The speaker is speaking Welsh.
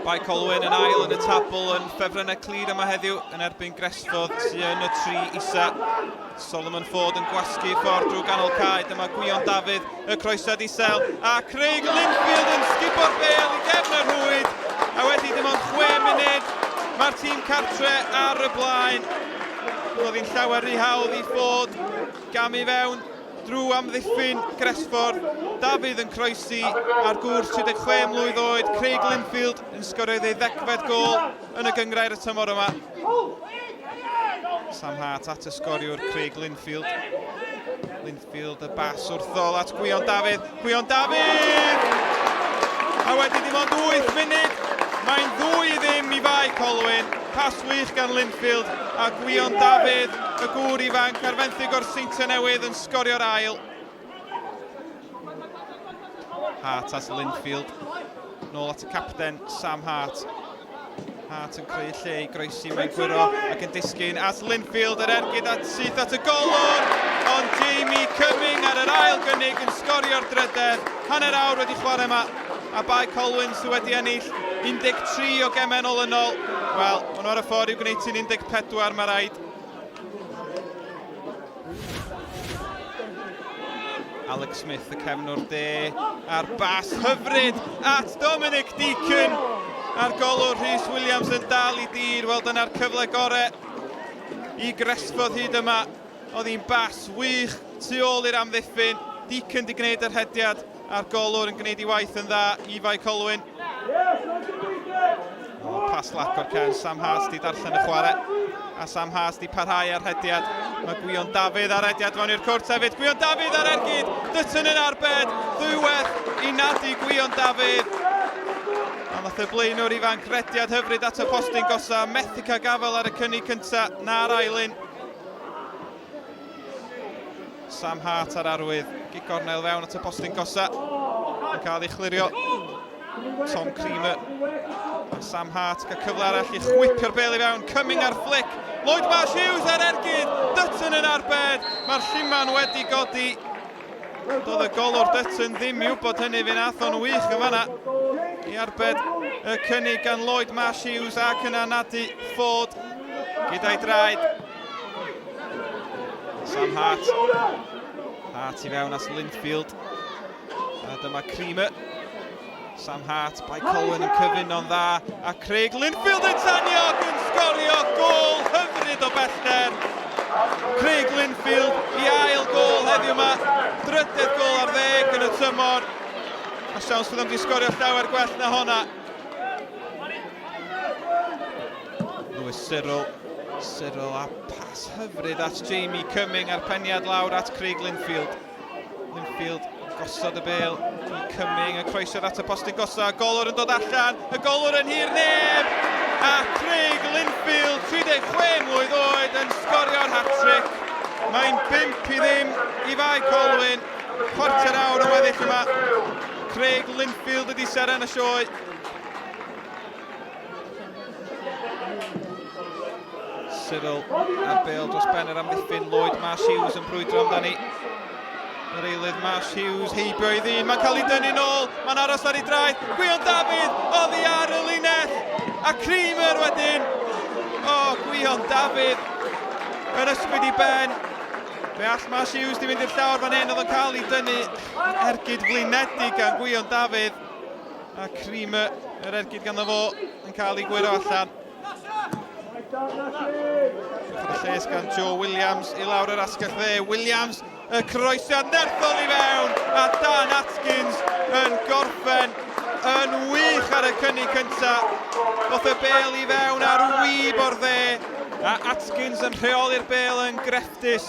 Bae Colwyn yn ail yn y tabl yn ffefrynnau clir yma heddiw yn erbyn Gresffordd sy'n yn y tri isa. Solomon Ford yn gwasgu ffordd drwy ganol cae. Dyma Gwion Dafydd, y croesad isel, a Craig Linfield yn sgibo'r bêl i gefn y rhwyd. A wedi dim ond 6 munud, mae'r tîm cartre ar y blaen. Roedd hi'n llawer rhy hawdd i Ford gam i fewn drwy amddiffyn Gresffordd. Dafydd yn croesi ar gwrs 36 mlwydd oed. Craig Linfield yn sgorio ei 10fed gôl yn y gyngrair y tymor yma. Sam Hart at y sgoriwr Craig Linfield. Linfield y bas wrthol at Gwion Dafydd. Gwion Dafydd! A wedi dim ond 8 munud. Mae'n 2-0 i Bae Colwyn. Pas wych gan Linfield a Gwion Dafydd, y gŵr ifanc ar fenthyg o'r Seintiau Newydd yn sgorio'r ail. Hart at Linfield. Nôl at y capten Sam Hart. Hart yn creu lle i groesi mewn gwiro ac yn disgyn at Linfield, yr ergyd at syth at y golwr, ond Jamie Cumming ar yr ail gynnig yn sgorio'r drydedd. Hanner awr wedi chwarae yma, a Bae Colwyn sydd wedi ennill 13 o gemen olynol. Wel, maen nhw ar y ffordd i'w gwneud sy'n 14, mae rhaid. Alex Smith, y cefnwr de, a'r bas hyfryd at Dominic Deacon. A'r golwr Rhys Williams yn dal i dir. Wel, dyna'r cyfle gorau i Gresffordd hyd yma. Oedd hi'n bas wych tu ôl i'r amddiffyn. Deacon di gwneud yr hediad a'r golwr yn gwneud ei waith yn dda i Bae Colwyn. Pas lac o'r cefn, Sam Hart di darllen y chwarae. A Sam Hart di parhau ar hediad. Mae Gwion Dafydd ar hediad fewn i'r cwrt hefyd. Gwion Dafydd ar ergyd, Dutton yn arbed. Ddwywedd i nadu Gwion Dafydd. A nath y blaenwr ifanc rediad hyfryd at y postyn gosa. Methu cael gafel ar y cynnig cynta na'r ailyn. Sam Hart ar arwydd. Gigornel fewn at y postyn gosa. Yn cael ei chlirio. Tom Creamer. A Sam Hart cael cyfle arall i chwipio'r bêl i fewn. Cumming ar flic. Lloyd Marsh Hughes ar ergyd. Dutton yn arbed. Mae'r lliman wedi godi. Doedd y golwr Dutton ddim i wybod hynny fe nath o'n wych yn fanna. I arbed y cynnig gan Lloyd Marsh Hughes ac yna nadu Ford gyda'i draed. Sam Hart. Hart i fewn at Linfield. A dyma Creamer. Sam Hart, Bae Colwyn yn cyfuno'n dda, a Craig Linfield yn tanio ac yn sgorio gôl hyfryd o bellter. Craig Linfield i ail gôl heddiw yma, drydedd gôl ar 10 yn y tymor. A siawns fydd wedi sgorio llawer gwell na honna. Lewis Cyril a pas hyfryd at Jamie Cumming a'r peniad lawr at Craig Linfield. Linfield gosod y bêl i Cumming, y croesod at y postyn gosa, golwr yn dod allan, y golwr yn hir neb, a Craig Linfield, 36 mlwydd oed, yn sgorio'r hat-trick. Mae'n 5-0 i Bae Colwyn, chwarter awr yn weddill yma. Craig Linfield ydi seren y sioe. Cyril ar bêl dros ben yr amddiffyn, Lloyd Marsh Hughes yn brwydro amdani. Yr eilydd Marsh Hughes, heibio i ddyn, mae'n cael ei dynnu nôl, mae'n aros ar ei draed. Gwion Dafydd, oddi ar y linell, a Creamer wedyn. Gwion Dafydd yn ysbryd i ben. Fe all Marsh Hughes di mynd i'r llawr fan hyn, oedd yn cael ei dynnu ergyd flinedig gan Gwion Dafydd. A Creamer, yr ergyd ganddo fo, yn cael ei gwyro allan. Y lles gan Joe Williams i lawr yr asgell dde. Williams, y croesiad nerthol i fewn, a Dan Atkins yn gorffen yn wych ar y cynnig cynta. Doth y bêl i fewn ar wyb o'r dde, a Atkins yn rheoli'r bêl yn grefftus.